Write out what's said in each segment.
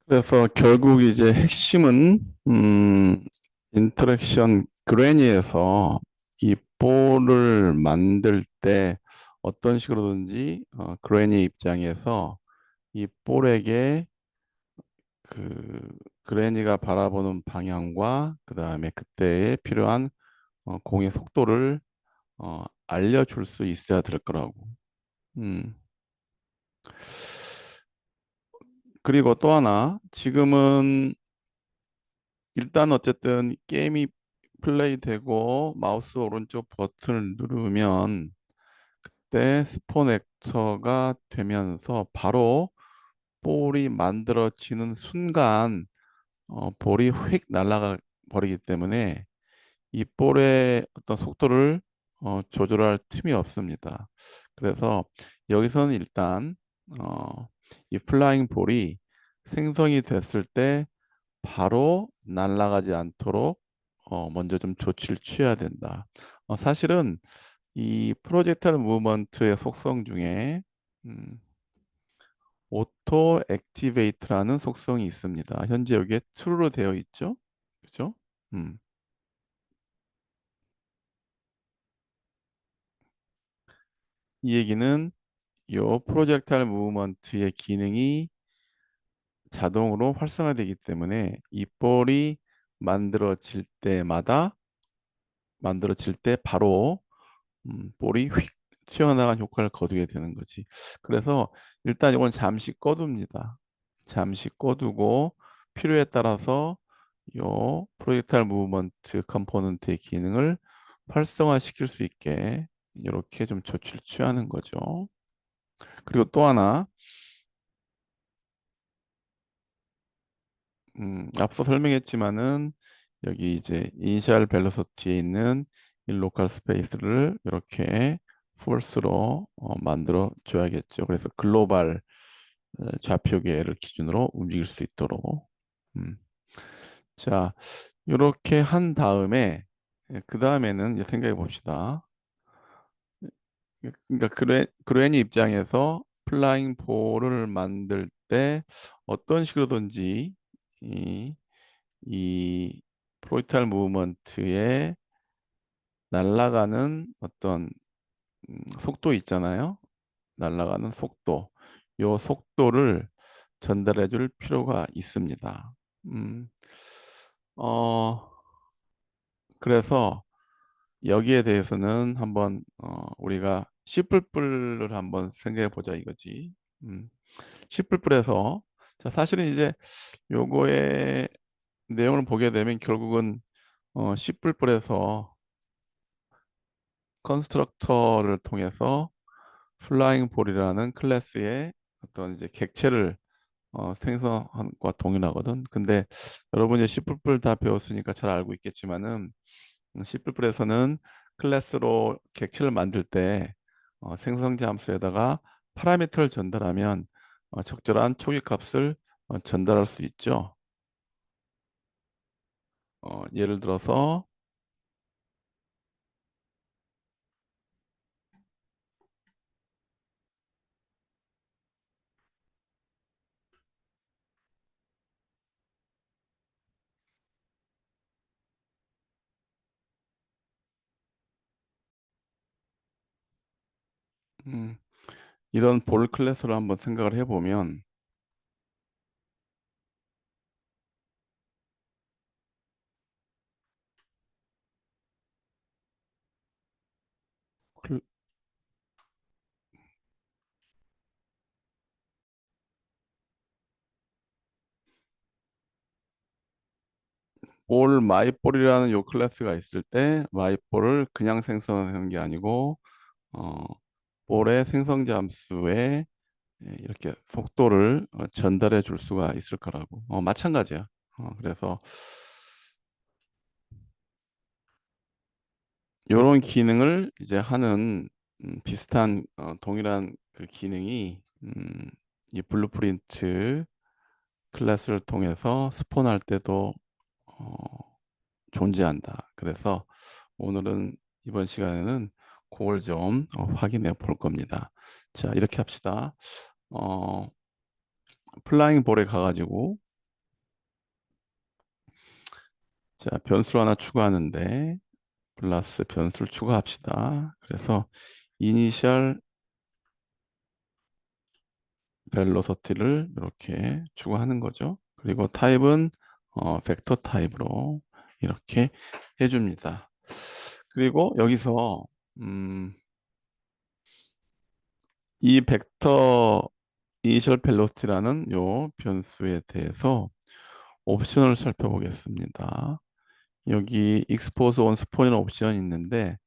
그래서 결국 이제 핵심은 인터랙션 그래니에서 이 볼을 만들 때 어떤 식으로든지 그래니 입장에서 이 볼에게 그 그래니가 바라보는 방향과 그 다음에 그때에 필요한 공의 속도를 알려줄 수 있어야 될 거라고. 음. 그리고 또 하나, 지금은 일단 어쨌든 게임이 플레이 되고 마우스 오른쪽 버튼을 누르면 그때 스폰 액터가 되면서 바로 볼이 만들어지는 순간 볼이 휙 날아가 버리기 때문에 이 볼의 어떤 속도를 조절할 틈이 없습니다. 그래서 여기서는 일단 이 플라잉 볼이 생성이 됐을 때 바로 날아가지 않도록 먼저 좀 조치를 취해야 된다. 사실은 이 프로젝탈 무브먼트의 속성 중에 음, 오토 액티베이트라는 속성이 있습니다. 현재 여기에 true로 되어 있죠? 그죠? 음. 이 얘기는 요 프로젝탈 무브먼트의 기능이 자동으로 활성화되기 때문에 이 볼이 만들어질 때마다 만들어질 때 바로 볼이 휙 튀어나간 효과를 거두게 되는 거지. 그래서 일단 이건 잠시 꺼둡니다. 잠시 꺼두고 필요에 따라서 요 프로젝탈 무브먼트 컴포넌트의 기능을 활성화시킬 수 있게 이렇게 좀 조치를 취하는 거죠. 그리고 또 하나, 앞서 설명했지만은 여기 이제 이니셜 벨로시티에 있는 이 로컬 스페이스를 이렇게 폴스로 만들어 줘야겠죠. 그래서 글로벌 좌표계를 기준으로 움직일 수 있도록. 음. 자, 이렇게 한 다음에 그 다음에는 생각해 봅시다. 그러니까 그레니 입장에서 플라잉 볼을 만들 때 어떤 식으로든지 이, 이 프로이탈 무브먼트에 날아가는 어떤 속도 있잖아요. 날아가는 속도. 요 속도를 전달해 줄 필요가 있습니다. 음, 어, 그래서 여기에 대해서는 한번 우리가 C++을 한번 생각해 보자 이거지. 음, C++에서 자, 사실은 이제 요거의 내용을 보게 되면 결국은 C++에서 컨스트럭터를 통해서 플라잉 볼이라는 클래스의 어떤 이제 객체를 생성한 것과 동일하거든. 근데 여러분 이제 C++ 다 배웠으니까 잘 알고 있겠지만은 C++에서는 클래스로 객체를 만들 때 생성자 함수에다가 파라미터를 전달하면 적절한 초기 값을 전달할 수 있죠. 예를 들어서 음, 이런 볼 클래스를 한번 생각을 해보면 클- 볼 마이볼이라는 요 클래스가 있을 때 마이볼을 그냥 생성하는 게 아니고 어, 볼의 생성자 함수에 이렇게 속도를 전달해 줄 수가 있을 거라고. 마찬가지야. 그래서 이런 기능을 이제 하는 비슷한 동일한 그 기능이 이 블루프린트 클래스를 통해서 스폰할 때도 어, 존재한다. 그래서 오늘은 이번 시간에는 그걸 좀 확인해 볼 겁니다. 자, 이렇게 합시다. 어, 플라잉 볼에 가가지고 자, 변수를 하나 추가하는데 플러스 변수를 추가합시다. 그래서 이니셜 벨로시티를 이렇게 추가하는 거죠. 그리고 타입은 벡터 타입으로 이렇게 해줍니다. 그리고 여기서 음, 이 벡터 이니셜 벨로시티라는 요 변수에 대해서 옵션을 살펴보겠습니다. 여기 expose on spawn이라는 옵션이 있는데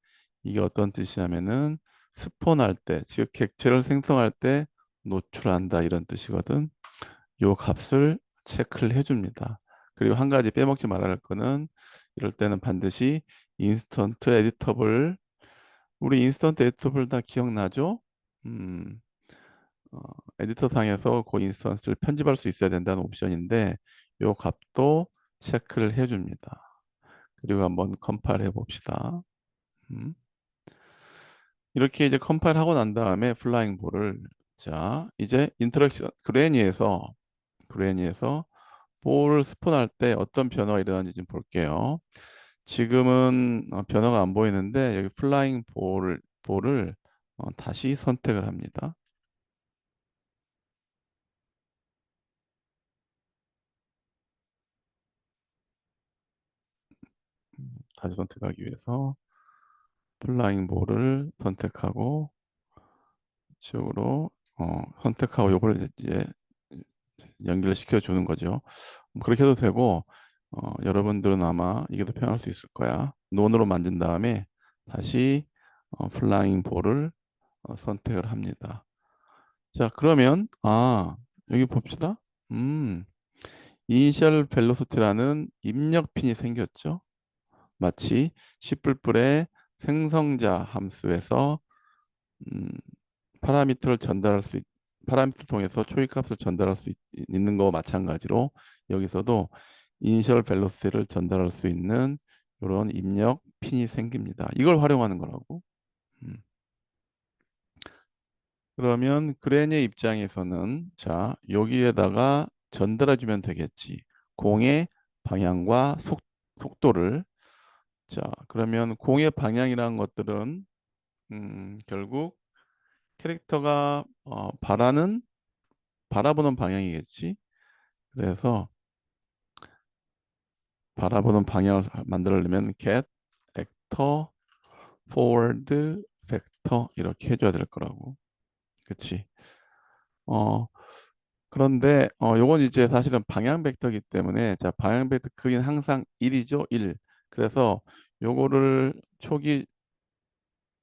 이게 어떤 뜻이냐면은 스폰할 때, 즉 객체를 생성할 때 노출한다 이런 뜻이거든. 요 값을 체크를 해줍니다. 그리고 한 가지 빼먹지 말아야 할 거는 이럴 때는 반드시 인스턴트 에디터블, 우리 인스턴트 에디터블 다 기억나죠? 음, 어, 에디터 상에서 그 인스턴스를 편집할 수 있어야 된다는 옵션인데 요 값도 체크를 해줍니다. 그리고 한번 컴파일 해봅시다. 음. 이렇게 이제 컴파일 하고 난 다음에 플라잉 볼을 자 이제 인터랙션 그레니에서 볼을 스폰할 때 어떤 변화가 일어나는지 좀 볼게요. 지금은 변화가 안 보이는데 여기 플라잉 볼을 다시 선택을 합니다. 다시 선택하기 위해서 플라잉 볼을 선택하고 이쪽으로 선택하고 요걸 이제 연결시켜 주는 거죠. 그렇게 해도 되고 여러분들은 아마 이게 더 편할 수 있을 거야. 논으로 만든 다음에 다시 플라잉 볼을 선택을 합니다. 자, 그러면 여기 봅시다. 음, 이니셜 벨로시티라는 입력 핀이 생겼죠. 마치 C++의 생성자 함수에서 음, 파라미터를 전달할 수 있, 파라미터 통해서 초이값을 전달할 수 있는 거와 마찬가지로 여기서도 이니셜 벨로시티를 전달할 수 있는 이런 입력 핀이 생깁니다. 이걸 활용하는 거라고. 음. 그러면 그랜의 입장에서는 자 여기에다가 전달해 주면 되겠지. 공의 방향과 속도를 자 그러면 공의 방향이라는 것들은 결국 캐릭터가 바라보는 방향이겠지. 그래서 바라보는 방향을 만들려면 get, actor, forward, vector 이렇게 해줘야 될 거라고. 그치? 어, 그런데 요건 이제 사실은 방향 벡터이기 때문에 자 방향 벡터 크기는 항상 1이죠. 1. 그래서 요거를 초기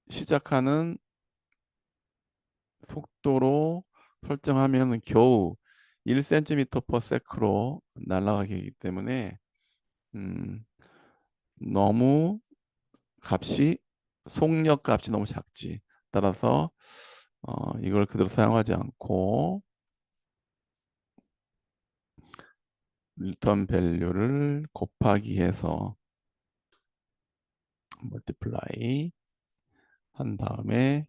시작하는 속도로 설정하면 겨우 1cm per sec로 날아가게 하기 때문에 음, 너무 값이 속력 값이 너무 작지. 따라서 이걸 그대로 사용하지 않고 리턴 밸류를 곱하기 해서 멀티플라이 한 다음에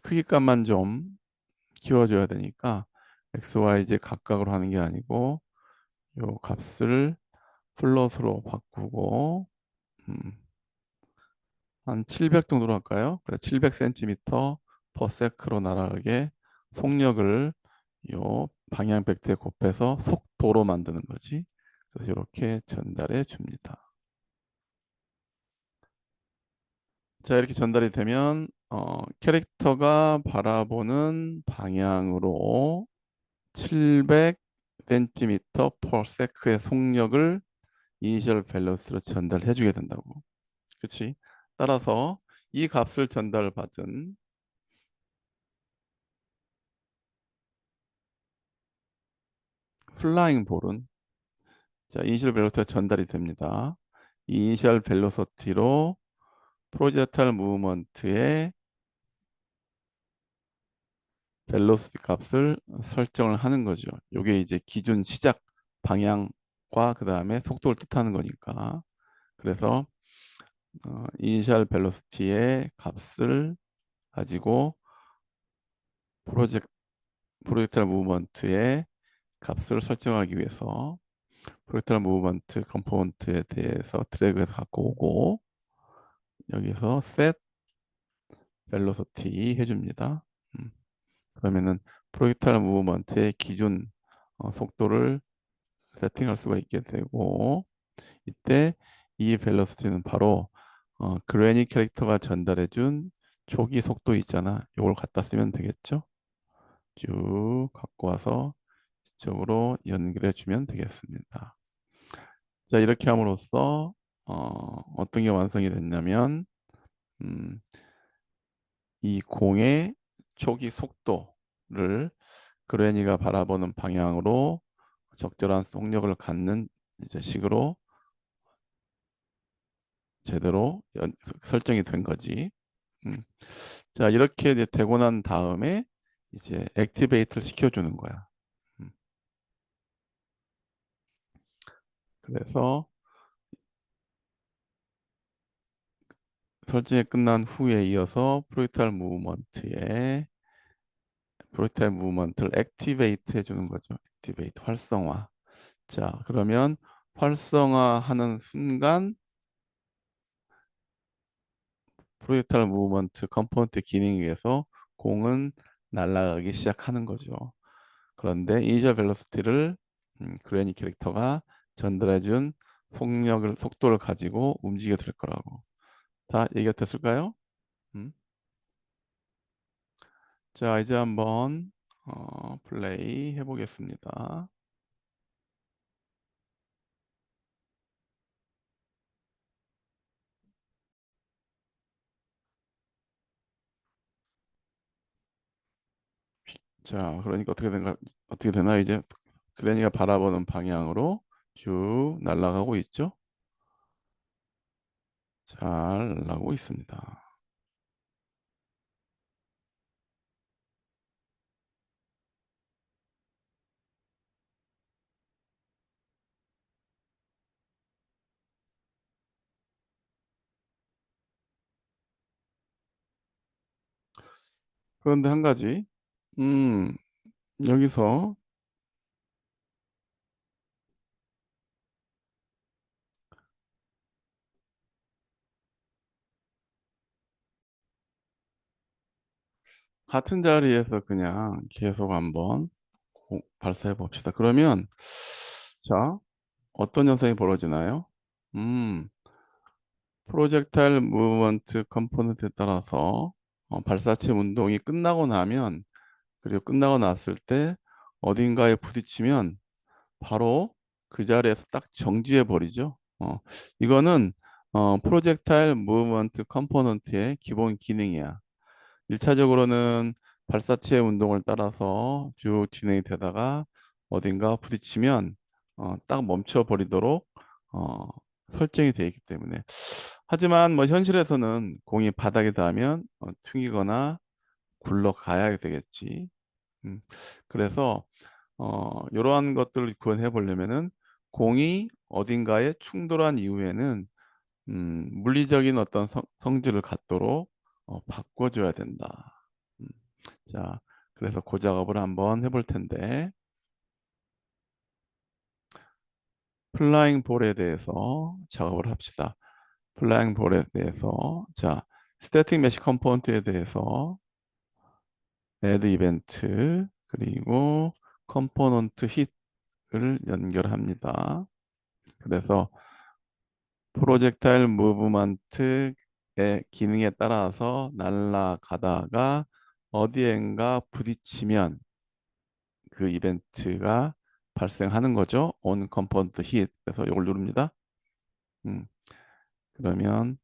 크기값만 좀 키워줘야 되니까 x, y, z 각각으로 하는 게 아니고 요 값을 플롯으로 바꾸고 음, 한 700 정도로 할까요? 그래 700cm per sec로 날아가게 속력을 요 방향 벡터에 곱해서 속도로 만드는 거지. 그래서 이렇게 전달해 줍니다. 자 이렇게 전달이 되면 캐릭터가 바라보는 방향으로 700cm per sec의 속력을 이니셜 밸런스로 전달해 주게 된다고. 그렇지? 따라서 이 값을 전달받은 플라잉 볼은 자, 이니셜 벨로시티가 전달이 됩니다. 이 이니셜 벨로시티로 프로젝탈 무브먼트의 벨로시티 값을 설정을 하는 거죠. 이게 이제 기준 시작 방향과 그 다음에 속도를 뜻하는 거니까. 그래서 이니셜 벨로시티의 값을 가지고 프로젝 프로젝탈 무브먼트의 값을 설정하기 위해서 프로젝탈 무브먼트 컴포넌트에 대해서 드래그해서 갖고 오고 여기서 set velocity 해줍니다. 음, 그러면은 프로젝탈 무브먼트의 기준 속도를 세팅할 수가 있게 되고 이때 이 벨로시티는 바로 그래니 캐릭터가 전달해준 초기 속도 있잖아. 이걸 갖다 쓰면 되겠죠. 쭉 갖고 와서 이쪽으로 연결해 주면 되겠습니다. 자, 이렇게 함으로써 어떤 게 완성이 됐냐면 음, 이 공의 초기 속도를 그레니가 바라보는 방향으로 적절한 속력을 갖는 이제 식으로 제대로 설정이 된 거지. 음. 자, 이렇게 이제 되고 난 다음에 이제 액티베이트를 시켜주는 거야. 음. 그래서 설정이 끝난 후에 이어서 프로젝타일 무브먼트를 액티베이트 해주는 거죠. 액티베이트 활성화. 자, 그러면 활성화하는 순간 프로젝타일 무브먼트 컴포넌트 기능에 의해서 공은 날아가기 시작하는 거죠. 그런데 이니셜 벨로시티를 그래니 캐릭터가 전달해준 속도를 가지고 움직여 될 거라고. 다 얘기가 됐을까요? 음. 자, 이제 한번 플레이 해보겠습니다. 자, 그러니까 어떻게 되나 이제 그래니가 바라보는 방향으로 쭉 날아가고 있죠? 잘 날아가고 있습니다. 그런데 한 가지, 음, 여기서 같은 자리에서 그냥 계속 한번 발사해 봅시다. 그러면 자, 어떤 현상이 벌어지나요? 음, 프로젝타일 무브먼트 컴포넌트에 따라서 발사체 운동이 끝나고 나면 그리고 끝나고 났을 때 어딘가에 부딪히면 바로 그 자리에서 딱 정지해 버리죠. 이거는 프로젝타일 무브먼트 컴포넌트의 기본 기능이야. 1차적으로는 발사체 운동을 따라서 쭉 진행이 되다가 어딘가 부딪히면 딱 멈춰 버리도록 어, 설정이 되어 있기 때문에 하지만 뭐 현실에서는 공이 바닥에 닿으면 튕기거나 굴러가야 되겠지. 음, 그래서 이러한 것들을 구현해 보려면은 공이 어딘가에 충돌한 이후에는 물리적인 어떤 성질을 갖도록 바꿔줘야 된다. 음, 자, 그래서 그 작업을 한번 해볼 텐데 플라잉 볼에 대해서 작업을 합시다. 플라잉 볼에 대해서 자, 스태틱 메시 컴포넌트에 대해서 애드 이벤트 그리고 컴포넌트 힛을 연결합니다. 그래서 프로젝타일 무브먼트의 기능에 따라서 날아가다가 어디엔가 부딪히면 그 이벤트가 발생하는 거죠. on component hit. 그래서 이걸 누릅니다. 음, 그러면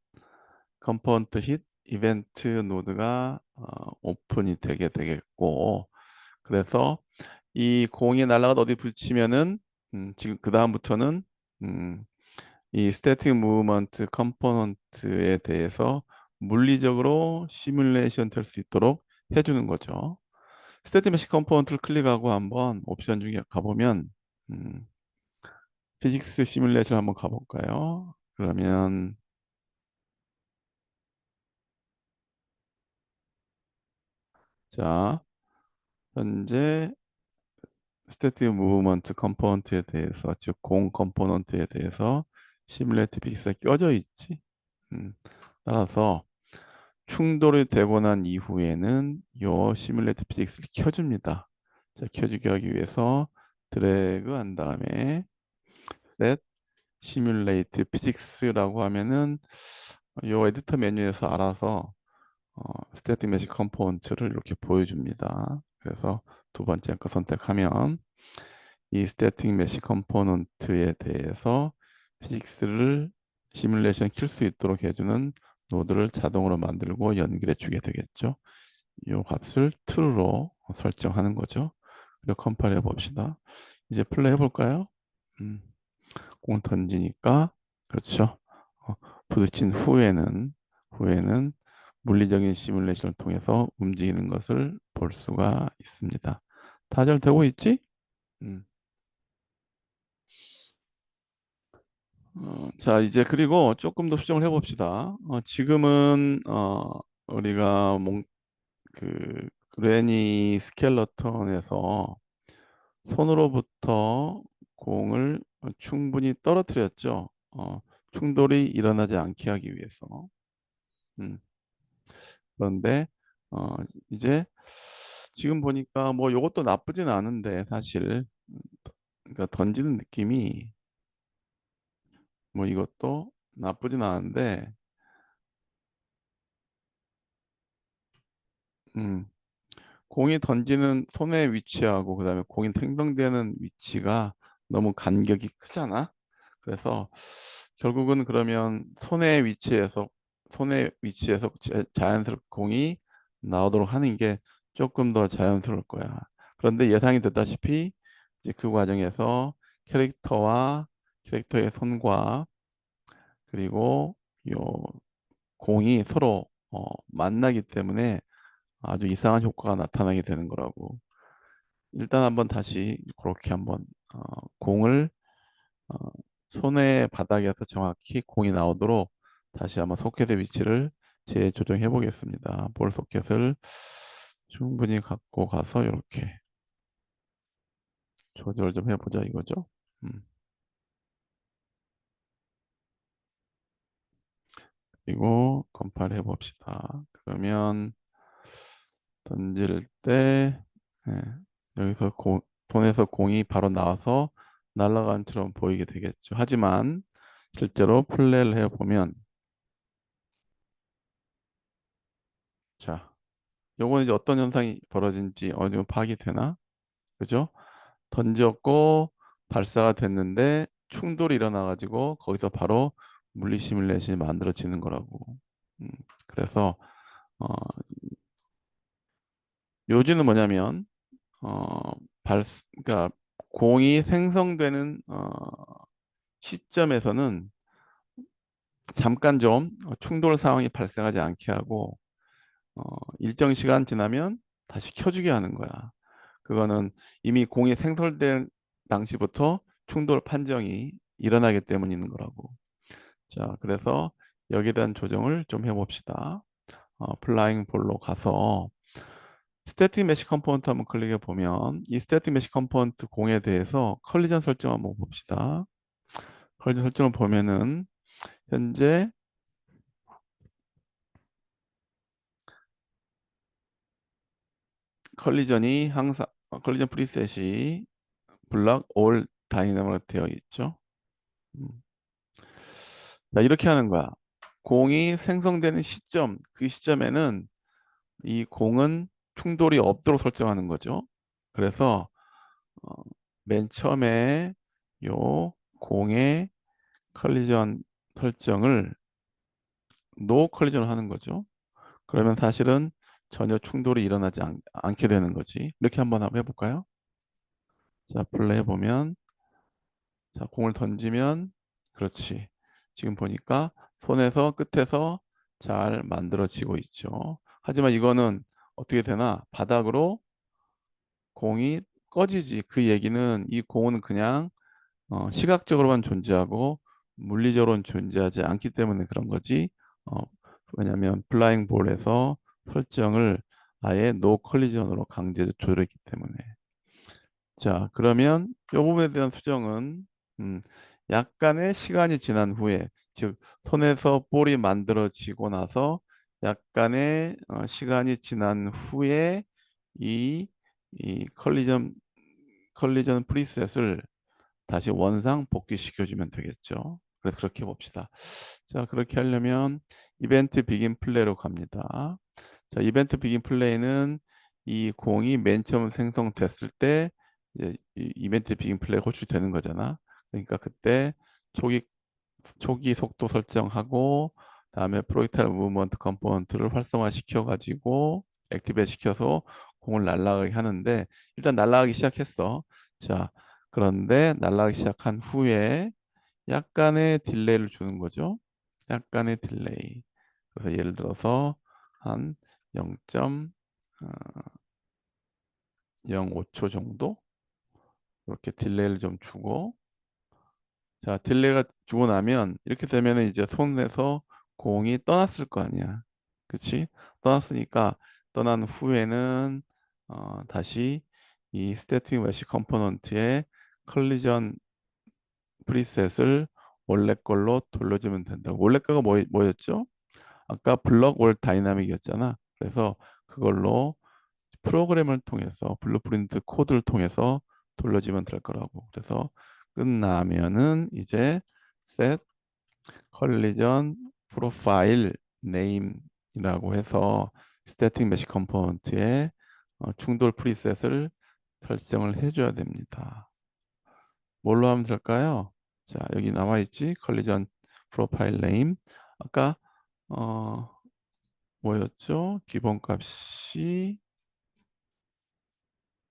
component hit 이벤트 노드가 오픈이 되게 되겠고 그래서 이 공이 날아가 어디 부딪히면은 지금 그 다음부터는 음, 이 스태틱 무브먼트 컴포넌트에 대해서 물리적으로 시뮬레이션 될 수 있도록 해주는 거죠. 스태틱 메시 컴포넌트를 클릭하고 한번 옵션 중에 가보면 피직스 시뮬레이션 한번 가볼까요? 그러면 자 현재 스태틱 무브먼트 컴포넌트에 대해서, 즉 공 컴포넌트에 대해서 시뮬레이트 픽스가 껴져 있지. 음, 따라서 충돌이 되고 난 이후에는 요 시뮬레이트 피직스를 켜줍니다. 자, 켜주기 하기 위해서 드래그 한 다음에 set 시뮬레이트 피직스라고 하면은 요 에디터 메뉴에서 알아서 스태틱 메시 컴포넌트를 이렇게 보여줍니다. 그래서 두 번째 거 선택하면 이 스태틱 메시 컴포넌트에 대해서 피직스를 시뮬레이션 킬 수 있도록 해주는 노드를 자동으로 만들고 연결해 주게 되겠죠. 이 값을 true로 설정하는 거죠. 그리고 컴파일 해봅시다. 이제 플레이 해볼까요? 음, 공 던지니까 그렇죠. 어, 부딪힌 후에는 물리적인 시뮬레이션을 통해서 움직이는 것을 볼 수가 있습니다. 다 잘 되고 있지? 음. 자, 이제 그리고 조금 더 수정을 해봅시다. 지금은 우리가 그 그레니 스켈러톤에서 손으로부터 공을 충분히 떨어뜨렸죠. 충돌이 일어나지 않게 하기 위해서. 음, 그런데 어, 이제 지금 보니까 뭐 이것도 나쁘진 않은데 사실 그러니까 던지는 느낌이 뭐 이것도 나쁘진 않은데 음, 공이 던지는 손의 위치하고 그다음에 공이 생성되는 위치가 너무 간격이 크잖아. 그래서 결국은 그러면 손의 위치에서 자연스럽게 공이 나오도록 하는 게 조금 더 자연스러울 거야. 그런데 예상이 됐다시피 이제 그 과정에서 캐릭터와 캐릭터의 손과 그리고 요 공이 서로 만나기 때문에 아주 이상한 효과가 나타나게 되는 거라고. 일단 한번 다시 그렇게 한번 어, 공을 어, 손의 바닥에서 정확히 공이 나오도록 다시 한번 소켓의 위치를 재조정해 보겠습니다. 볼 소켓을 충분히 갖고 가서 이렇게 조절 좀 해보자 이거죠. 음, 그리고 컴파일 해봅시다. 그러면 던질 때 예, 여기서 손에서 공이 바로 나와서 날아간 처럼 보이게 되겠죠. 하지만 실제로 플레이를 해보면 자, 요거는 이제 어떤 현상이 벌어진지 어느 정도 파악이 되나? 그죠? 던졌고 발사가 됐는데 충돌이 일어나가지고 거기서 바로 물리 시뮬레이션이 만들어지는 거라고. 음, 그래서 어, 요지는 뭐냐면 어, 그러니까 공이 생성되는 시점에서는 잠깐 좀 충돌 상황이 발생하지 않게 하고 어, 일정 시간 지나면 다시 켜주게 하는 거야. 그거는 이미 공이 생성된 당시부터 충돌 판정이 일어나기 때문인 거라고. 자, 그래서 여기에 대한 조정을 좀 해봅시다. 플라잉 볼로 가서 스태틱 메시 컴포넌트 한번 클릭해 보면 이 스태틱 메시 컴포넌트 공에 대해서 컬리전 설정 한번 봅시다. 컬리전 설정을 보면은 현재 컬리전이 항상 컬리전 프리셋이 블락 올 다이나모로 되어 있죠. 음. 자, 이렇게 하는 거야. 공이 생성되는 시점, 그 시점에는 이 공은 충돌이 없도록 설정하는 거죠. 그래서 어, 맨 처음에 요 공의 컬리전 설정을 노 컬리전을 하는 거죠. 그러면 사실은 전혀 충돌이 일어나지 않게 되는 거지. 이렇게 한번 해볼까요? 자, 플레이 해보면 자, 공을 던지면 그렇지. 지금 보니까 손에서 끝에서 잘 만들어지고 있죠. 하지만 이거는 어떻게 되나? 바닥으로 공이 꺼지지. 그 얘기는 이 공은 그냥 시각적으로만 존재하고 물리적으로는 존재하지 않기 때문에 그런 거지. 어, 왜냐하면 플라잉 볼에서 설정을 아예 노 컬리전으로 강제 조절했기 때문에. 자, 그러면 이 부분에 대한 수정은 음, 약간의 시간이 지난 후에, 즉 손에서 볼이 만들어지고 나서 약간의 시간이 지난 후에 이, 이 컬리전 프리셋을 다시 원상 복귀시켜주면 되겠죠. 그래서 그렇게 봅시다. 자, 그렇게 하려면 이벤트 비긴 플레이로 갑니다. 자, 이벤트 비긴 플레이는 이 공이 맨 처음 생성됐을 때 이제 이 이벤트 비긴 플레이가 호출되는 거잖아. 그러니까 그때 초기 초기 속도 설정하고 다음에 프로젝타일 무브먼트 컴포넌트를 활성화시켜 가지고 액티베이트 시켜서 공을 날아가게 하는데 일단 날아가기 시작했어. 자, 그런데 날아가기 시작한 후에 약간의 딜레이를 주는 거죠. 약간의 딜레이. 그래서 예를 들어서 한 0.05초 정도 이렇게 딜레이를 좀 주고, 자, 딜레이가 주고 나면 이렇게 되면 이제 손에서 공이 떠났을 거 아니야. 그치? 떠났으니까 떠난 후에는 다시 이 스태틱 메시 컴포넌트의 컬리전 프리셋을 원래 걸로 돌려주면 된다. 원래 거가 뭐였죠? 아까 블럭 월 다이나믹이었잖아. 그래서 그걸로 프로그램을 통해서 블루프린트 코드를 통해서 돌려주면 될 거라고. 그래서 끝나면은 이제 set collision profile name이라고 해서 static mesh component의 충돌 프리셋을 설정을 해줘야 됩니다. 뭘로 하면 될까요? 자, 여기 나와 있지? collision profile name. 아까 어, 뭐였죠?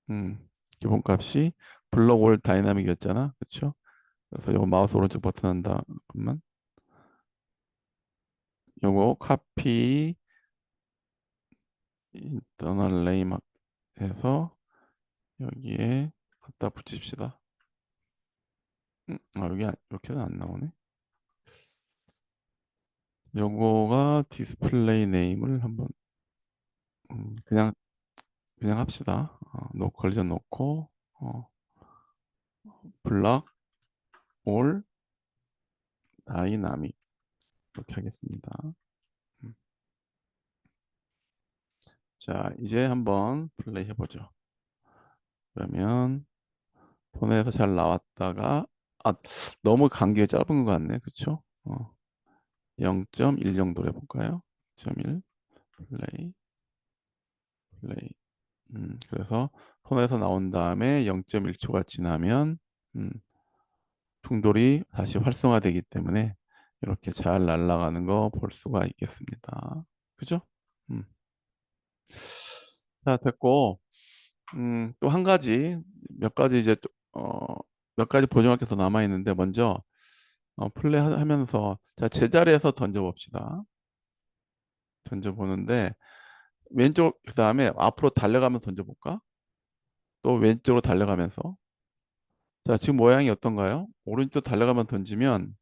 음, 기본값이 블록 올 다이나믹이었잖아. 그렇죠? 그래서 요거 마우스 오른쪽 버튼 한다. 그러면 요거 카피 인터널 네임 해서 여기에 갖다 붙입시다. 여기 이렇게는 안 나오네. 요거가 디스플레이 네임을 한번 그냥 합시다. 노 컬리전 놓고 블락 올 다이나믹 이렇게 하겠습니다. 음, 자, 이제 한번 플레이 해보죠. 그러면 손에서 잘 나왔다가 아 너무 간격이 짧은 것 같네. 그쵸? 0.1 정도로 해볼까요? 0.1 플레이 플레이 그래서 손에서 나온 다음에 0.1초가 지나면 음, 충돌이 다시 활성화되기 때문에 이렇게 잘 날아가는 거 볼 수가 있겠습니다. 그죠? 음. 자, 됐고 또 한 가지 몇 가지 이제 몇 가지 보정할 게 더 남아 있는데 먼저 플레이 하면서 자 제자리에서 던져봅시다. 던져보는데 왼쪽 그 다음에 앞으로 달려가면서 던져볼까? 또 왼쪽으로 달려가면서 자 지금 모양이 어떤가요? 오른쪽 달려가면 던지면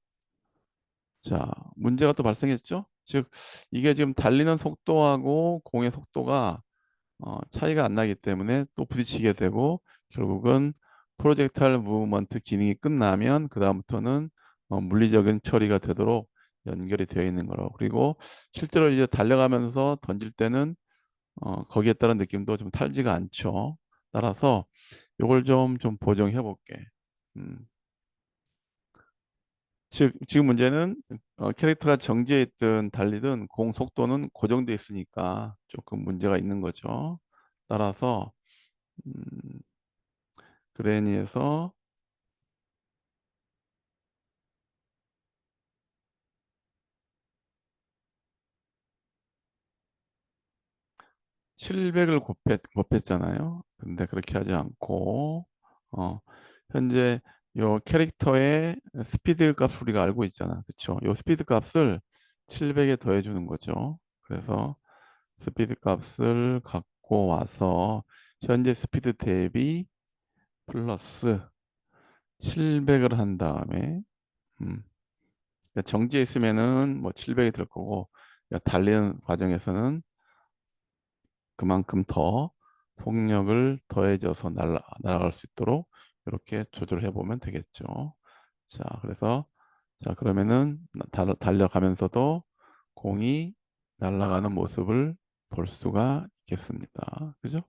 자 문제가 또 발생했죠? 즉 이게 지금 달리는 속도하고 공의 속도가 차이가 안 나기 때문에 또 부딪히게 되고 결국은 프로젝타일 무브먼트 기능이 끝나면 그 다음부터는 물리적인 처리가 되도록 연결이 되어 있는 거라고. 그리고 실제로 이제 달려가면서 던질 때는 거기에 따른 느낌도 좀 탈지가 않죠. 따라서 이걸 좀 보정해 볼게. 음, 즉 지금 문제는 캐릭터가 정지해 있든 달리든 공 속도는 고정돼 있으니까 조금 문제가 있는 거죠. 따라서 음, 그레니에서 700을 곱했잖아요. 근데 그렇게 하지 않고 어, 현재 요 캐릭터의 스피드 값 우리가 알고 있잖아. 그쵸? 요 스피드 값을 700에 더해 주는 거죠. 그래서 스피드 값을 갖고 와서 현재 스피드 대비 플러스 700을 한 다음에 음, 그러니까 정지해 있으면은 뭐 700이 될 거고 그러니까 달리는 과정에서는 그만큼 더 속력을 더해져서 날아갈 수 있도록 이렇게 조절해 보면 되겠죠. 자, 그래서 자, 그러면은 달려가면서도 공이 날아가는 모습을 볼 수가 있겠습니다. 그죠?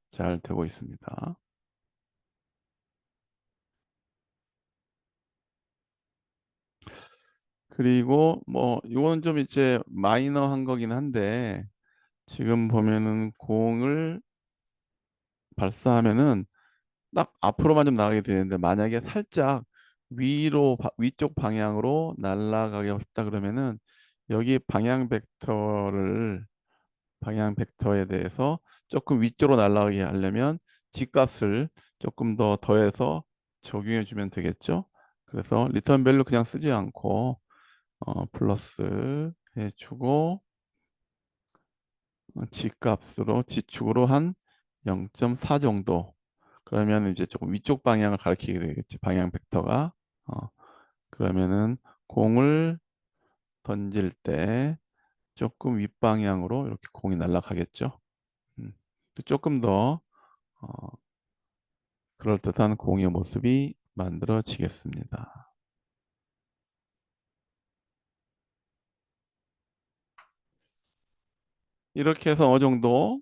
잘 되고 있습니다. 그리고 뭐 이건 좀 이제 마이너한 거긴 한데 지금 보면은 공을 발사하면은 딱 앞으로만 좀 나가게 되는데 만약에 살짝 위쪽 방향으로 날아가게 싶다 그러면은 여기 방향 벡터에 대해서 조금 위쪽으로 날아가게 하려면 G값을 조금 더 더해서 적용해 주면 되겠죠. 그래서 리턴 밸류 그냥 쓰지 않고 플러스 해주고 G값으로 G축으로 한 0.4 정도. 그러면 이제 조금 위쪽 방향을 가리키게 되겠지. 방향 벡터가. 어, 그러면은 공을 던질 때 조금 윗방향으로 이렇게 공이 날아가겠죠. 음, 조금 더 어, 그럴듯한 공의 모습이 만들어지겠습니다. 이렇게 해서 어느 정도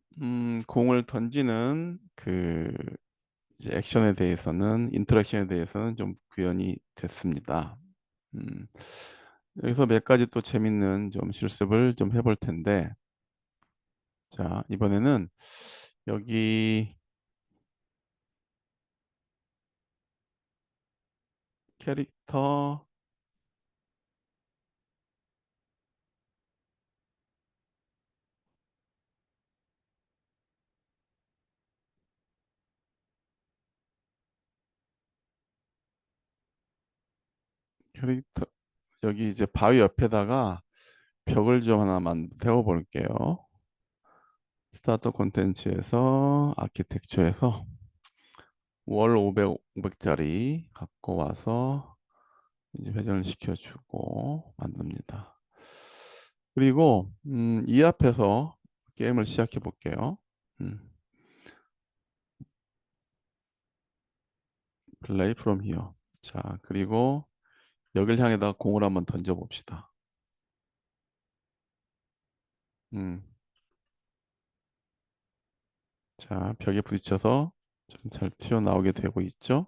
공을 던지는 그 이제 액션에 대해서는 인터랙션에 대해서는 좀 구현이 됐습니다. 음, 여기서 몇 가지 또 재밌는 좀 실습을 좀 해볼 텐데, 자, 이번에는 여기 캐릭터, 캐릭터, 여기 이제 바위 옆에다가 벽을 좀 하나만 세워 볼게요. 스타터 콘텐츠에서 아키텍처에서 월 500짜리 갖고 와서 이제 회전을 시켜주고 만듭니다. 그리고 이 앞에서 게임을 시작해 볼게요. 음, play from here. 자, 그리고 여길 향해다 공을 한번 던져 봅시다. 음, 자, 벽에 부딪혀서 좀 잘 튀어나오게 되고 있죠.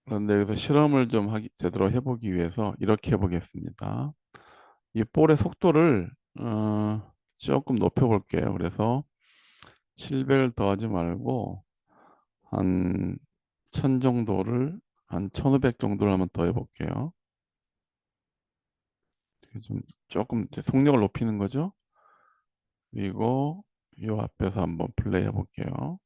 그런데 여기서 실험을 좀 제대로 해보기 위해서 이렇게 해보겠습니다. 이 볼의 속도를 조금 높여볼게요. 그래서 700을 더하지 말고 한 1000 정도를 한 1500 정도를 한번 더 해볼게요. 좀 조금 이제 속력을 높이는 거죠. 그리고 이 앞에서 한번 플레이 해볼게요.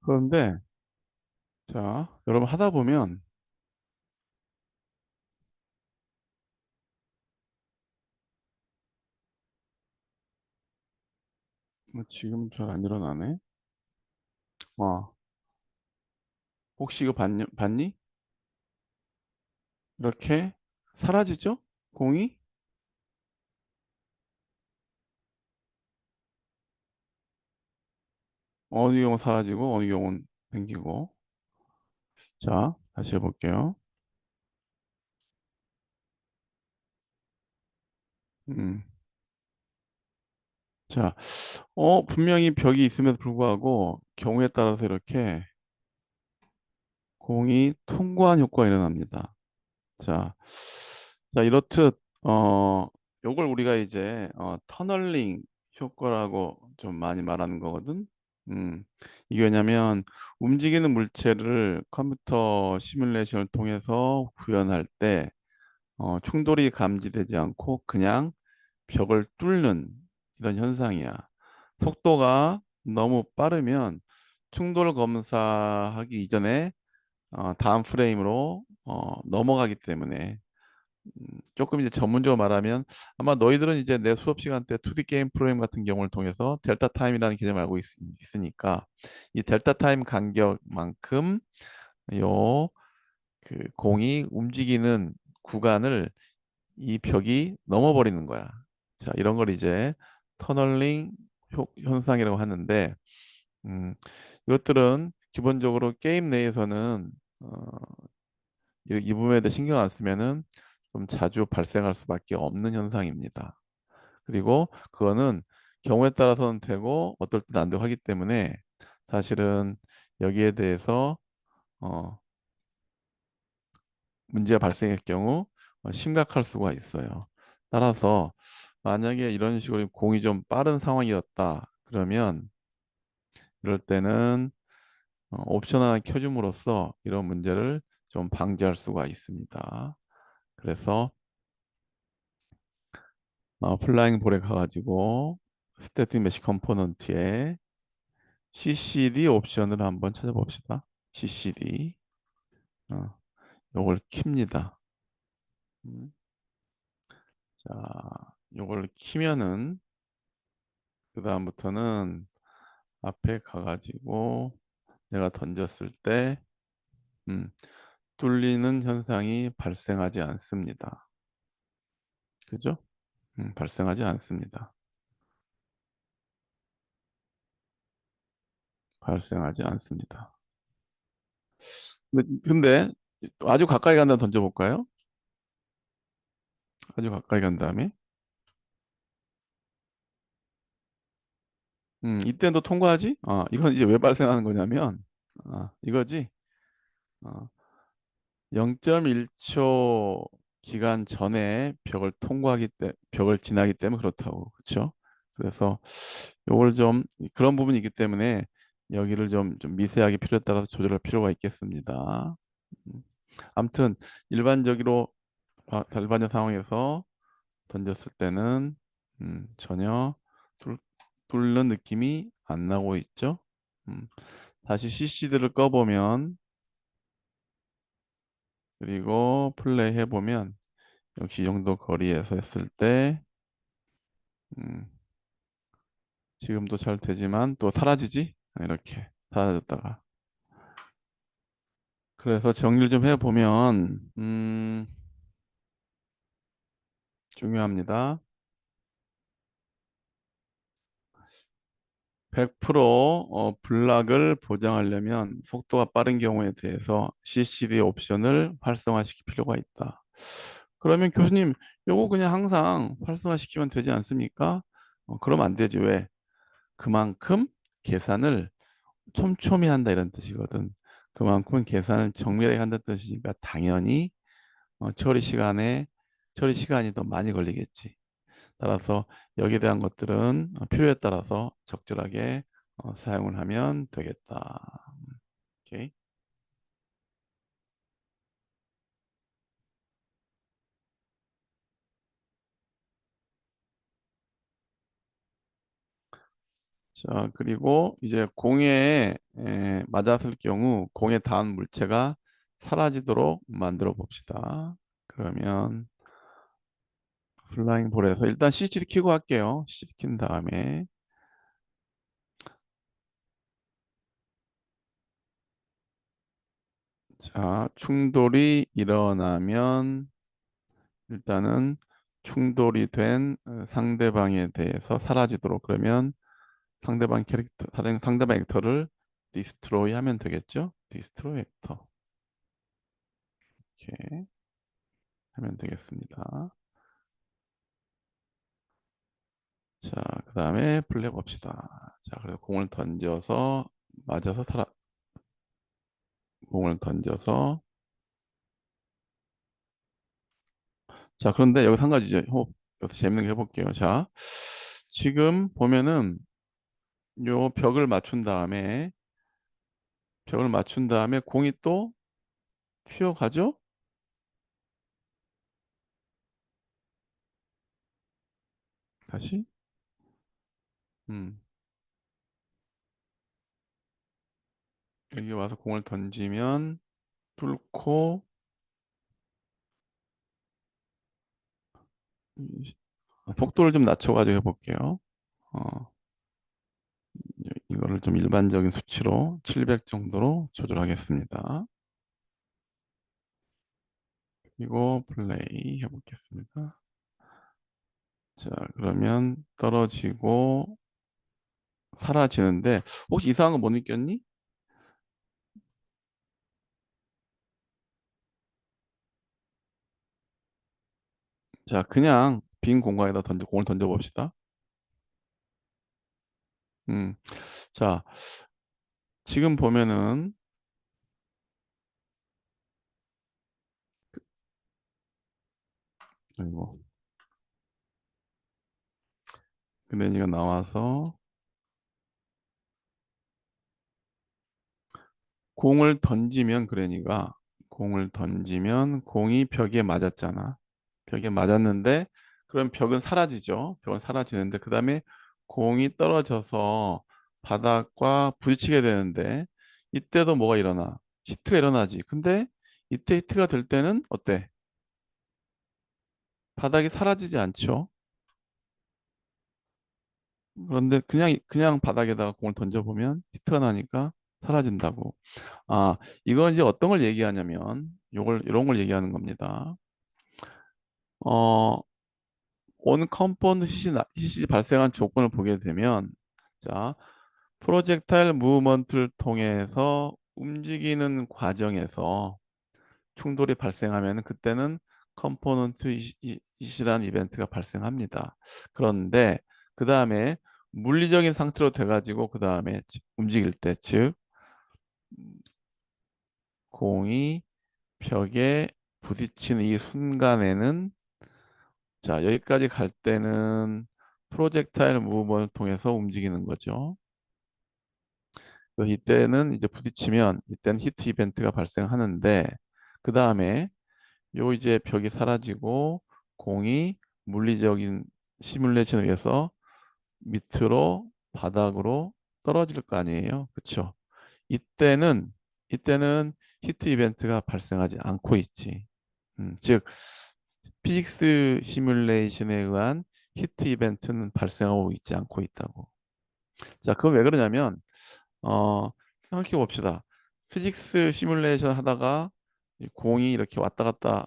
그런데 자, 여러분 하다 보면 지금 잘 안 일어나네. 어, 혹시 이거 봤니? 이렇게 사라지죠? 공이 어느 경우 사라지고 어느 경우는 생기고. 자, 다시 해볼게요. 음. 자, 분명히 벽이 있음에도 불구하고 경우에 따라서 이렇게 공이 통과한 효과가 일어납니다. 자, 자 이렇듯 요걸 우리가 이제 터널링 효과라고 좀 많이 말하는 거거든. 음, 이게 왜냐면 움직이는 물체를 컴퓨터 시뮬레이션을 통해서 구현할 때 충돌이 감지되지 않고 그냥 벽을 뚫는 이런 현상이야. 속도가 너무 빠르면 충돌 검사하기 이전에 다음 프레임으로 넘어가기 때문에 조금 이제 전문적으로 말하면 아마 너희들은 이제 내 수업 시간 때 2D 게임 프로그램 같은 경우를 통해서 델타 타임이라는 개념을 알고 있으니까 이 델타 타임 간격만큼 요 그 공이 움직이는 구간을 이 벽이 넘어버리는 거야. 자, 이런 걸 이제 터널링 현상이라고 하는데 이것들은 기본적으로 게임 내에서는 어, 이 부분에 대해 신경 안 쓰면은 좀 자주 발생할 수밖에 없는 현상입니다. 그리고 그거는 경우에 따라서는 되고 어떨 때는 안 되고 하기 때문에 사실은 여기에 대해서 어, 문제가 발생할 경우 심각할 수가 있어요. 따라서 만약에 이런 식으로 공이 좀 빠른 상황이었다 그러면 이럴 때는 옵션 하나 켜줌으로써 이런 문제를 좀 방지할 수가 있습니다. 그래서 플라잉 볼에 가가지고 스태틱 메시 컴포넌트에 CCD 옵션을 한번 찾아봅시다. CCD. 요걸 킵니다. 음, 자, 요걸 키면은 그 다음부터는 앞에 가가지고 내가 던졌을 때 음, 뚫리는 현상이 발생하지 않습니다. 그죠? 발생하지 않습니다. 발생하지 않습니다. 근데 아주 가까이 간다 던져볼까요? 아주 가까이 간 다음에 이때도 통과하지? 이건 이제 왜 발생하는 거냐면 이거지. 어, 0.1초 기간 전에 벽을 지나기 때문에 그렇다고. 그렇죠? 그래서 요걸 좀 그런 부분이 있기 때문에 여기를 좀 미세하게 필요에 따라서 조절할 필요가 있겠습니다. 음, 아무튼 일반적 상황에서 던졌을 때는 전혀 뚫, 뚫는 느낌이 안 나고 있죠. 음, 다시 CC들을 꺼보면 그리고 플레이 해보면 역시 이 정도 거리에서 했을 때 음, 지금도 잘 되지만 또 사라지지? 이렇게 사라졌다가 그래서 정리를 좀 해보면 중요합니다. 100% 블락을 보장하려면 속도가 빠른 경우에 대해서 CCD 옵션을 활성화시킬 필요가 있다. 그러면 교수님, 요거 그냥 항상 활성화시키면 되지 않습니까? 그러면 안 되지. 왜? 그만큼 계산을 촘촘히 한다 이런 뜻이거든. 그만큼 계산을 정밀하게 한다는 뜻이니까 당연히 처리 시간이 더 많이 걸리겠지. 따라서 여기에 대한 것들은 필요에 따라서 적절하게 사용을 하면 되겠다. 오케이. 자, 그리고 이제 공에 맞았을 경우 공에 닿은 물체가 사라지도록 만들어 봅시다. 그러면 플라잉 볼에서 일단 CCD 켜고 할게요. CCD 킨 다음에 자, 충돌이 일어나면 일단은 충돌이 된 상대방에 대해서 사라지도록 그러면 다른 상대방 액터를 디스트로이 하면 되겠죠? 디스트로이 액터 이렇게 하면 되겠습니다. 자, 그 다음에 플레이 봅시다. 자, 그래서 맞아서 공을 던져서 자, 그런데 여기서 한 가지 여기서 재밌는 거 해볼게요. 자, 지금 보면은 요 벽을 맞춘 다음에 공이 또 튀어가죠? 다시? 음. 여기 와서 공을 던지면 뚫고 속도를 좀 낮춰가지고 해볼게요. 어, 이거를 좀 일반적인 수치로 700 정도로 조절하겠습니다. 그리고 플레이 해보겠습니다. 자, 그러면 떨어지고 사라지는데 혹시 이상한 거 못 느꼈니? 자, 그냥 빈 공간에다 공을 던져 봅시다. 음, 자, 지금 보면은 아이고, 그랜이가 나와서 공을 던지면 그랜이가 공을 던지면 공이 벽에 맞았잖아. 벽에 맞았는데 그럼 벽은 사라지죠. 벽은 사라지는데 그 다음에 공이 떨어져서 바닥과 부딪히게 되는데 이때도 뭐가 일어나? 히트가 일어나지. 근데 이때 히트가 될 때는 어때? 바닥이 사라지지 않죠. 그런데 그냥 바닥에다가 공을 던져보면 히트가 나니까 사라진다고. 아, 이건 이제 어떤 걸 얘기하냐면 요걸 이런 걸 얘기하는 겁니다. 어, 온 컴포넌트 히시 발생한 조건을 보게 되면 자, 프로젝타일 무브먼트를 통해서 움직이는 과정에서 충돌이 발생하면 그때는 컴포넌트 이시라는 이벤트가 발생합니다. 그런데 그 다음에 물리적인 상태로 돼가지고 그 다음에 움직일 때, 즉 공이 벽에 부딪히는 이 순간에는 자 여기까지 갈 때는 프로젝타일 무브먼트를 통해서 움직이는 거죠. 그래서 이때는 이제 부딪히면 이때는 히트 이벤트가 발생하는데 그 다음에 요 이제 벽이 사라지고 공이 물리적인 시뮬레이션에 의해서 밑으로 바닥으로 떨어질 거 아니에요. 그렇죠? 이때는 이때는 히트 이벤트가 발생하지 않고 있지. 즉 피직스 시뮬레이션에 의한 히트 이벤트는 발생하고 있지 않고 있다고. 자, 그건 왜 그러냐면 생각해 봅시다. 피직스 시뮬레이션 하다가 이 공이 이렇게 왔다 갔다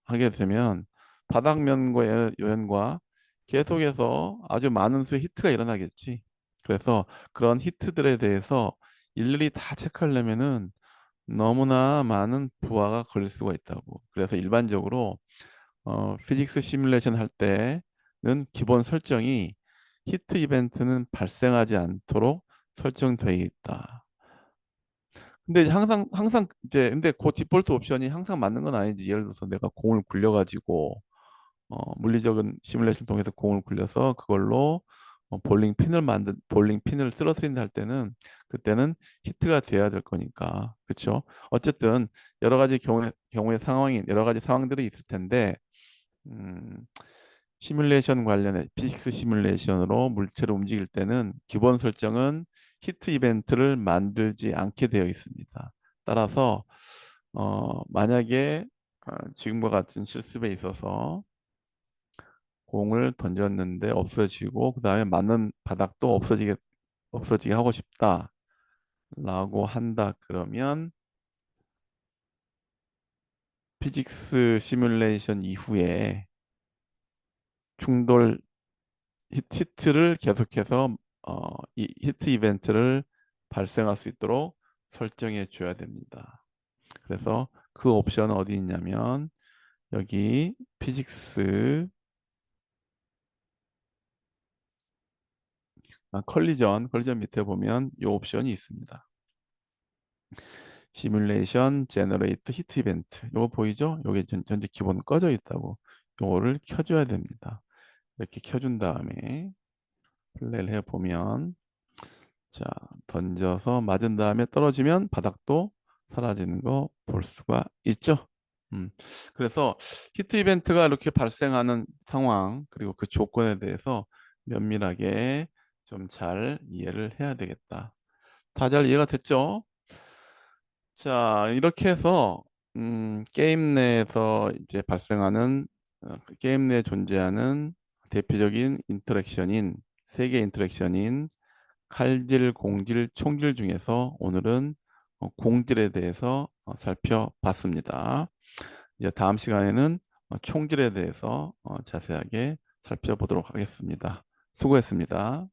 하게 되면 바닥면과 요연과 계속해서 아주 많은 수의 히트가 일어나겠지. 그래서 그런 히트들에 대해서 일일이 다 체크하려면은 너무나 많은 부하가 걸릴 수가 있다고. 그래서 일반적으로 피직스 시뮬레이션 할 때는 기본 설정이 히트 이벤트는 발생하지 않도록 설정되어 있다. 근데 이제 항상 이제 근데 그 디폴트 옵션이 항상 맞는 건 아니지. 예를 들어서 내가 공을 굴려가지고 물리적인 시뮬레이션 통해서 공을 굴려서 그걸로 볼링 핀을 쓰러트린다 할 때는 그때는 히트가 돼야 될 거니까 그렇죠. 어쨌든 여러 가지 경우의 상황이 여러 가지 상황들이 있을 텐데 음, 시뮬레이션 관련해 피직스 시뮬레이션으로 물체를 움직일 때는 기본 설정은 히트 이벤트를 만들지 않게 되어 있습니다. 따라서 만약에 지금과 같은 실습에 있어서 공을 던졌는데 없어지고 그 다음에 맞는 바닥도 없어지게 하고 싶다라고 한다 그러면 피직스 시뮬레이션 이후에 충돌 히트를 계속해서 이 히트 이벤트를 발생할 수 있도록 설정해 줘야 됩니다. 그래서 그 옵션은 어디 있냐면 여기 피직스 컬리전 밑에 보면 이 옵션이 있습니다. 시뮬레이션 제너레이트 히트 이벤트 이거 보이죠? 여기 현재 기본 꺼져 있다고 이거를 켜줘야 됩니다. 이렇게 켜준 다음에 플레이를 해보면 자, 던져서 맞은 다음에 떨어지면 바닥도 사라지는 거 볼 수가 있죠. 음, 그래서 히트 이벤트가 이렇게 발생하는 상황 그리고 그 조건에 대해서 면밀하게 좀 잘 이해를 해야 되겠다. 다 잘 이해가 됐죠? 자, 이렇게 해서 게임 내에서 이제 발생하는 그 게임 내에 존재하는 대표적인 인터랙션인 세 개 인터랙션인 칼질, 공질, 총질 중에서 오늘은 공질에 대해서 살펴봤습니다. 이제 다음 시간에는 총질에 대해서 자세하게 살펴보도록 하겠습니다. 수고했습니다.